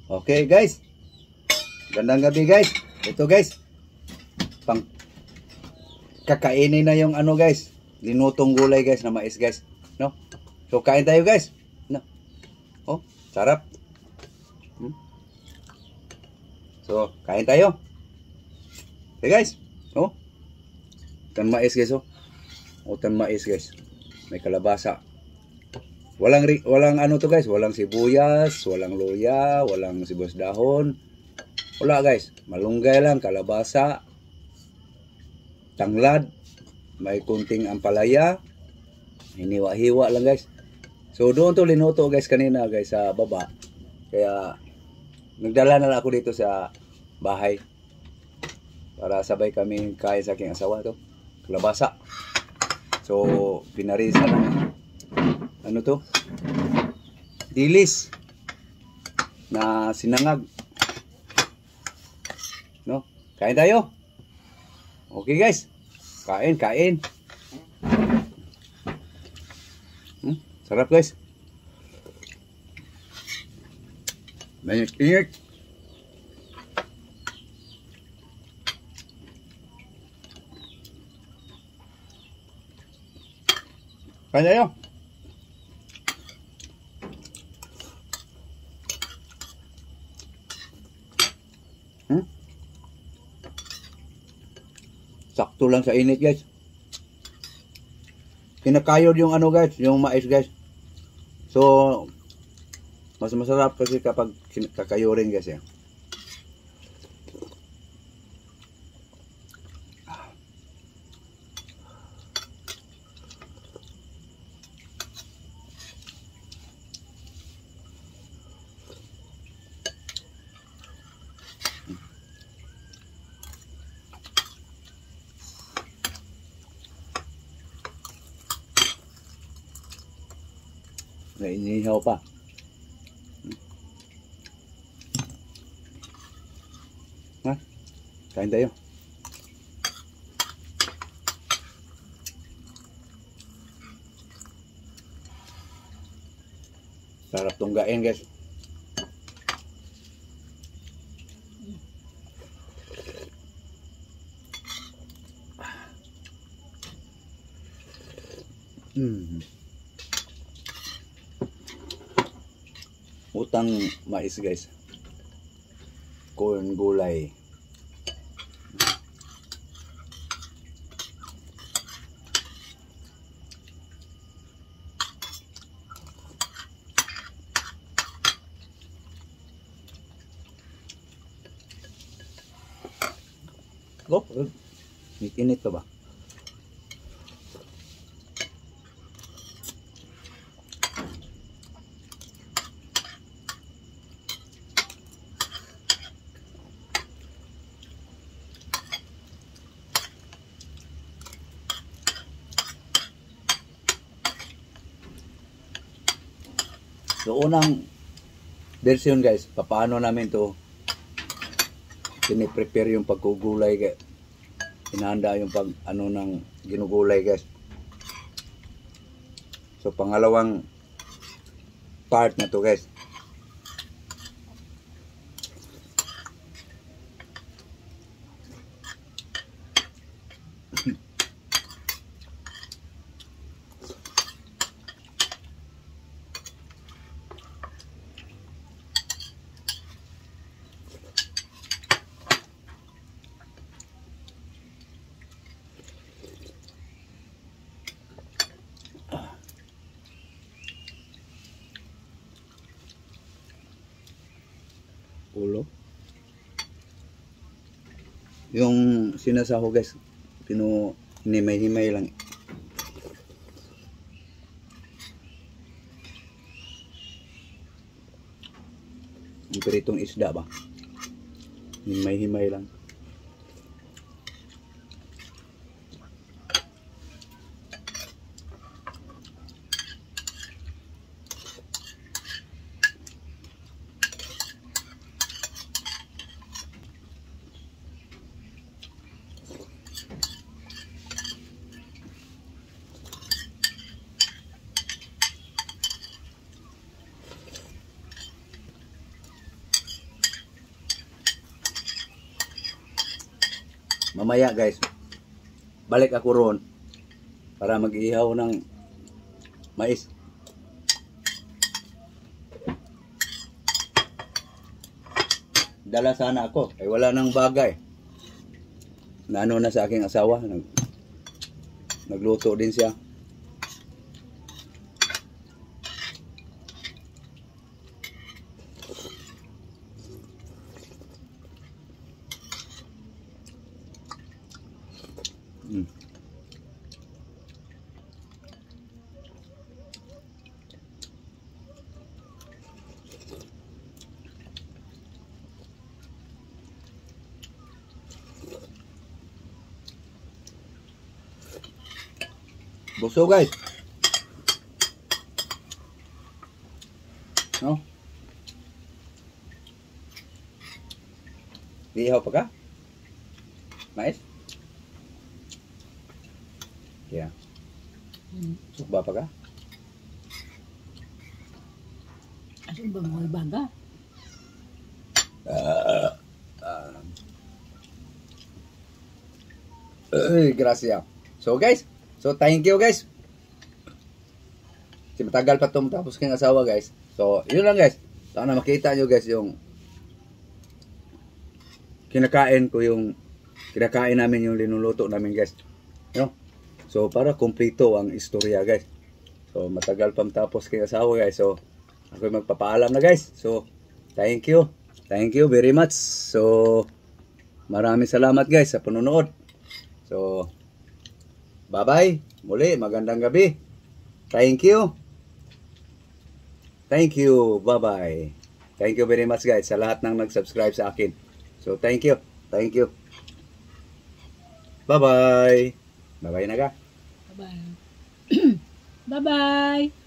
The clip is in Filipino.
Okay guys, gandang gabi guys. Ito guys, pang kakainin na yung ano guys, linutong gulay guys na mais guys, no? So kain tayo guys, no? Oh, sarap. So kain tayo. Okay guys, oh, tan mais guys, oh, tan mais guys, may kalabasa. Walang ano to guys, walang sibuyas, walang luya, walang sibuyas dahon. Wala guys, malunggay lang, kalabasa, tanglad, may kunting ampalaya, hiniwa-hiwa lang guys. So doon to linuto guys kanina guys sa baba. Kaya nagdala na lang ako dito sa bahay para sabay kami kain sa aking asawa to. Kalabasa. So pinarisa ng ano to? Dilis na sinangag. No? Kain tayo. Okay guys. Kain. Sarap guys. Ingat. Kain tayo. Sakto lang sa init guys. Kinakayod yung ano guys, yung mais guys. So mas masarap kasi kapag kakayorin guys eh. Inihaw pa. Ha? Kain tayo. Sarap tunggain guys. Utang mais guys. Corn gulay. Go. Init ka ba? So unang version guys, paano namin to piniprepare yung pagkugulay guys. Hinahanda yung pag ano ng ginugulay guys. So pangalawang part na to guys. Ulo. Yung sinasaho guys, hinimay-himay lang. Yung piritong isda ba? Himay-himay lang. mamaya guys, balik ako roon para mag-ihaw ng mais. Dala sana ako, ay wala nang bagay. Naano na sa aking asawa, nagluto din siya. Busog guys. No? Ihaw pa ka? Mais? Kaya. Sukba pa ka? Ano ba mo ibaga? Gracias. So guys, thank you guys. Kasi matagal pa itong tapos kong asawa guys. So yun lang guys. Sana makita nyo guys yung kinakain namin yung linuluto namin guys. You know? So para kumpleto ang istorya guys. So matagal pa tapos kong asawa guys. So ako magpapaalam na guys. So thank you. Thank you very much. So maraming salamat guys sa panonood. So bye-bye. Muli, magandang gabi. Thank you. Thank you. Bye-bye. Thank you very much guys sa lahat ng nag-subscribe sa akin. So, thank you. Thank you. Bye-bye. Bye-bye na ka. Bye-bye. Bye-bye.